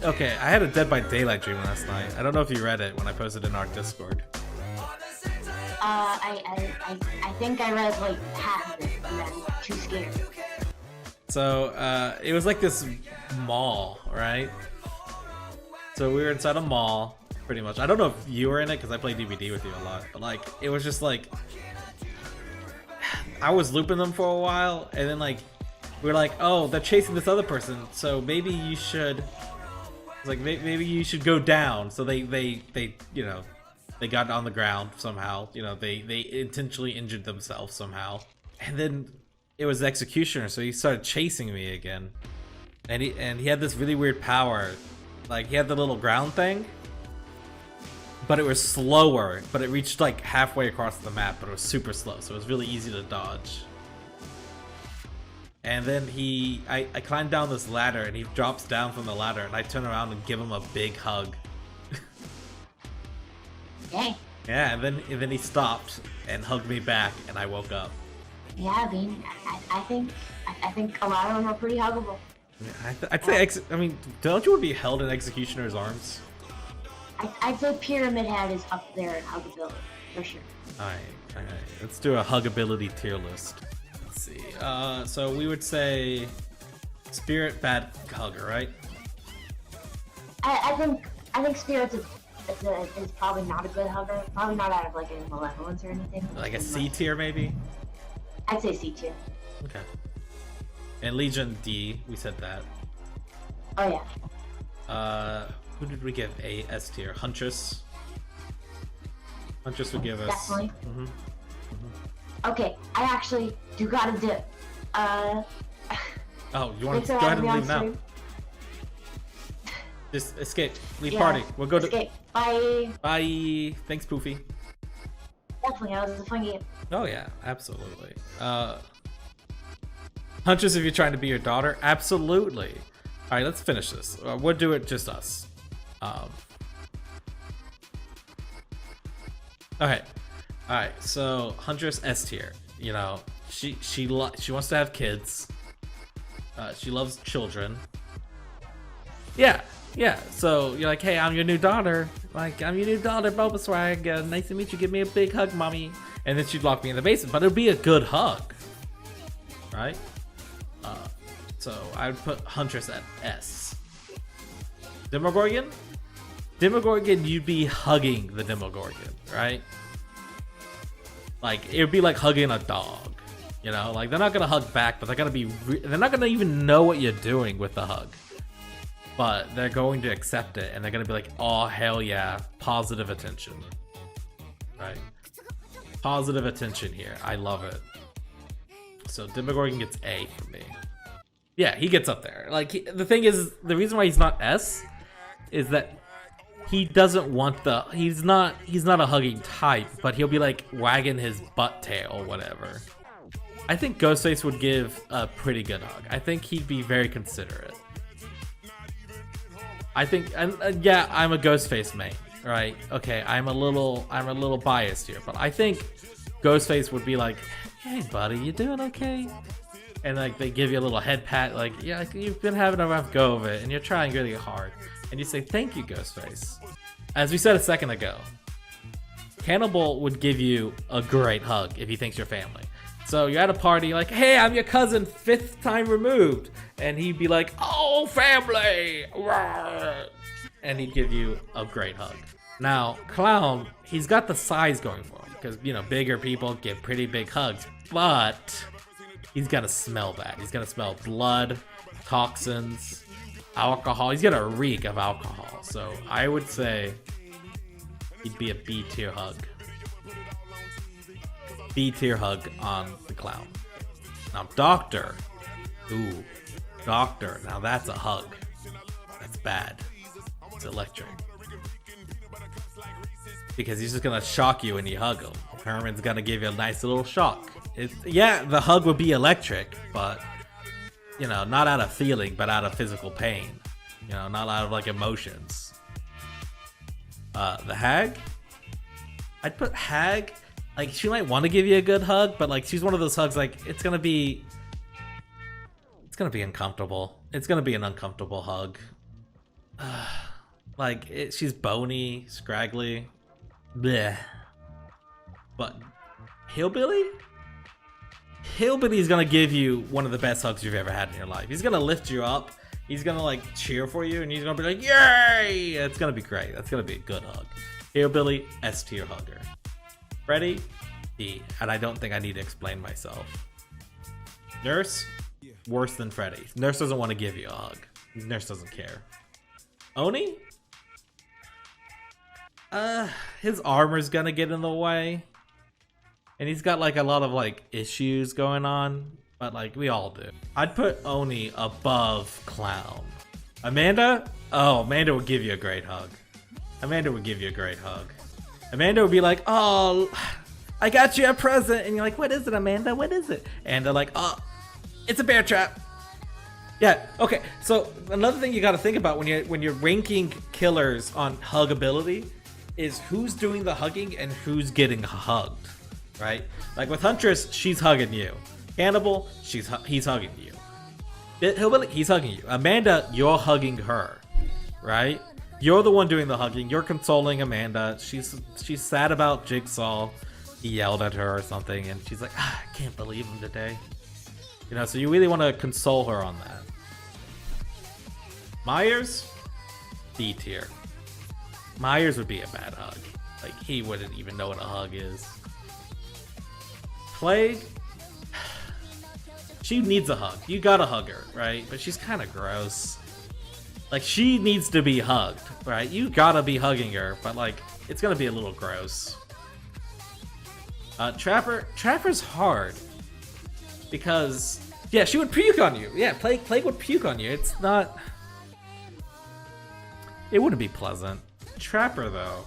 Okay, I had a Dead by Daylight dream last night. I don't know if you read it when I posted in our Discord. I think I read like half of it and then too scared. So, it was like this mall, right? So we were inside a mall, pretty much. I don't know if you were in it because I play DBD with you a lot, but like, it was just like, I was looping them for a while, and then like, we were like, oh, they're chasing this other person, so maybe you should, maybe you should go down. So they you know, they got on the ground somehow, you know, they intentionally injured themselves somehow. And then it was the executioner, so he started chasing me again. And he had this really weird power. Like, he had the little ground thing, but it was slower, but it reached like halfway across the map, but it was super slow, so it was really easy to dodge. And then I climbed down this ladder, and he drops down from the ladder, and I turn around and give him a big hug. Dang. Yeah, and then he stopped and hugged me back, and I woke up. Yeah, I mean, I think a lot of them are pretty huggable. Yeah, I'd say, I mean, don't you want to be held in Executioner's arms? I'd say Pyramid Head is up there in huggability, for sure. Alright. Let's do a Huggability tier list. Let's see. So we would say Spirit, bad hugger, right? I think Spirit's is probably not a good hugger. Probably not out of like any malevolence or anything. Like a C tier, maybe? I'd say C tier. Okay. And Legion D, we said that. Oh yeah. Who did we give a S tier? Huntress. Huntress would give us. Definitely. Okay, I actually do gotta dip. Oh, you want to go ahead and leave now? Just escape. Leave party. We'll go escape. Bye. Bye. Thanks, Poofy. Definitely, that was a fun game. Oh yeah, absolutely. Huntress, if you're trying to be your daughter, absolutely. All right, let's finish this. We'll do it just us. Okay. All right. So Huntress S tier. You know, she wants to have kids. She loves children. Yeah. So you're like, hey, I'm your new daughter. Like, I'm your new daughter, Bulba Swag. Nice to meet you. Give me a big hug, mommy. And then she'd lock me in the basement, but it'd be a good hug, right? So I would put Huntress at S. Demogorgon, you'd be hugging the Demogorgon, right? Like, it would be like hugging a dog, you know? Like, they're not gonna hug back, but they're not gonna even know what you're doing with the hug. But they're going to accept it, and they're gonna be like, oh, hell yeah, positive attention, right? Positive attention here. I love it. So Demogorgon gets A for me. Yeah, he gets up there. Like, the thing is, the reason why he's not S is that he doesn't want the, he's not a hugging type, but he'll be like wagging his butt tail or whatever. I think Ghostface would give a pretty good hug. I think he'd be very considerate. I think, and yeah, I'm a Ghostface main, right? Okay, I'm a little biased here, but I think Ghostface would be like, hey buddy, you doing okay? And like, they give you a little head pat, like, yeah, like, you've been having a rough go of it, and you're trying really hard. And you say, thank you, Ghostface. As we said a second ago, Cannibal would give you a great hug if he thinks you're family. So you're at a party, like, hey, I'm your cousin, 5th time removed. And he'd be like, oh, family! And he'd give you a great hug. Now, Clown, he's got the size going for him, because, you know, bigger people give pretty big hugs, but he's got to smell that. He's got to smell blood, toxins, alcohol. He's got a reek of alcohol. So I would say he'd be a B tier hug. B tier hug on the Clown. Now, Doctor. Ooh, Doctor. Now that's a hug. That's bad. It's electric. Because he's just gonna shock you when you hug him. Herman's gonna give you a nice little shock. Yeah, the hug would be electric, but, you know, not out of feeling, but out of physical pain. You know, not out of, like, emotions. The Hag? I'd put Hag, like, she might want to give you a good hug, but, like, she's one of those hugs, like, it's gonna be uncomfortable. it's gonna be an uncomfortable hug. Like she's bony, scraggly, bleh. But Hillbilly's gonna give you one of the best hugs you've ever had in your life. He's gonna lift you up. He's gonna like cheer for you, and he's gonna be like, "Yay!" It's gonna be great. That's gonna be a good hug. Hillbilly, S tier hugger. Freddy, D, and I don't think I need to explain myself. Nurse, worse than Freddy. Nurse doesn't want to give you a hug. Nurse doesn't care. Oni? His armor's gonna get in the way. And he's got like a lot of like issues going on, but like we all do. I'd put Oni above Clown. Amanda? Oh, Amanda would give you a great hug. Amanda would give you a great hug. Amanda would be like, "Oh, I got you a present," and you're like, "What is it, Amanda? What is it?" And they're like, "Oh, it's a bear trap." Yeah. Okay. So another thing you got to think about when you're ranking killers on huggability is who's doing the hugging and who's getting hugged, right? Like with Huntress, she's hugging you. Cannibal, he's hugging you. Hillbilly, he's hugging you. Amanda, you're hugging her, right? You're the one doing the hugging. You're consoling Amanda. She's sad about Jigsaw. He yelled at her or something, and she's like, "I can't believe him today." You know, so you really want to console her on that. Myers, D tier. Myers would be a bad hug. Like, he wouldn't even know what a hug is. Plague, she needs a hug. You gotta hug her, right? But she's kind of gross. Like, she needs to be hugged, right? You gotta be hugging her, but like, it's gonna be a little gross. Trapper's hard. Because, yeah, she would puke on you. Yeah, Plague would puke on you. It's not... It wouldn't be pleasant. Trapper, though.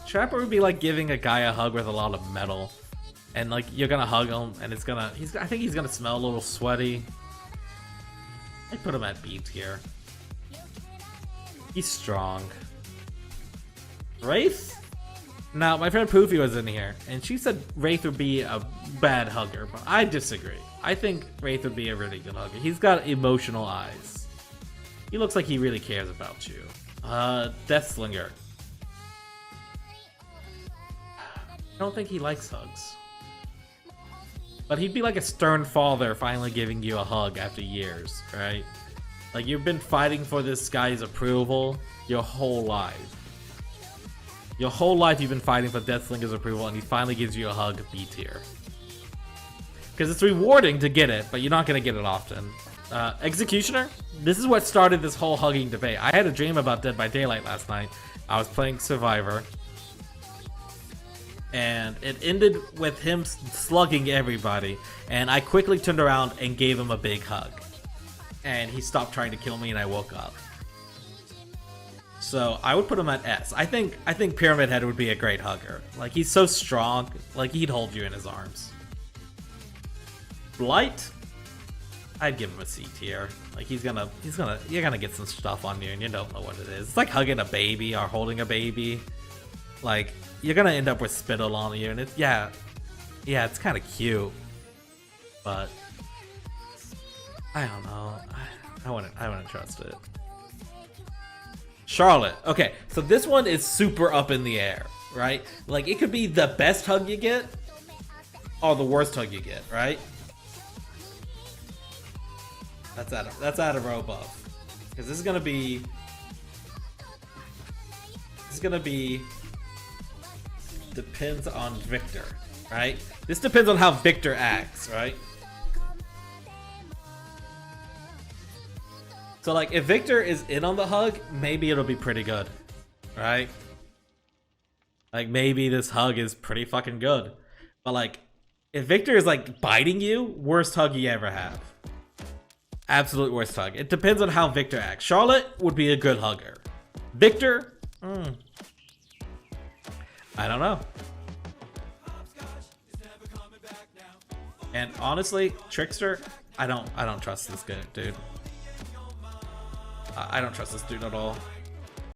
Trapper would be like giving a guy a hug with a lot of metal. And like, you're gonna hug him, and it's gonna... I think he's gonna smell a little sweaty. I'd put him at B tier. He's strong. Wraith? Now, my friend Poofy was in here, and she said Wraith would be a bad hugger, but I disagree. I think Wraith would be a really good hugger. He's got emotional eyes. He looks like he really cares about you. Deathslinger. I don't think he likes hugs. But he'd be like a stern father finally giving you a hug after years, right? Like, you've been fighting for this guy's approval your whole life. Your whole life you've been fighting for Deathslinger's approval, and he finally gives you a hug, B tier. Because it's rewarding to get it, but you're not going to get it often. Executioner? This is what started this whole hugging debate. I had a dream about Dead by Daylight last night. I was playing Survivor. And it ended with him slugging everybody. And I quickly turned around and gave him a big hug. And he stopped trying to kill me, and I woke up. So I would put him at S. I think Pyramid Head would be a great hugger. Like, he's so strong. Like, he'd hold you in his arms. Blight? I'd give him a C tier. Like, you're gonna get some stuff on you and you don't know what it is. It's like hugging a baby or holding a baby. Like, you're gonna end up with spittle on you, and it's, yeah, it's kind of cute. But I don't know. I wouldn't trust it. Charlotte. Okay, so this one is super up in the air, right? Like, it could be the best hug you get or the worst hug you get, right? That's out of row buff. Because this is gonna be depends on Victor, right? This depends on how Victor acts, right? So like, if Victor is in on the hug, maybe it'll be pretty good, right? Like, maybe this hug is pretty fucking good. But like, if Victor is like biting you, worst hug you ever have. Absolute worst hug. It depends on how Victor acts. Charlotte would be a good hugger. Victor, I don't know. And honestly, Trickster, I don't trust this dude. I don't trust this dude at all.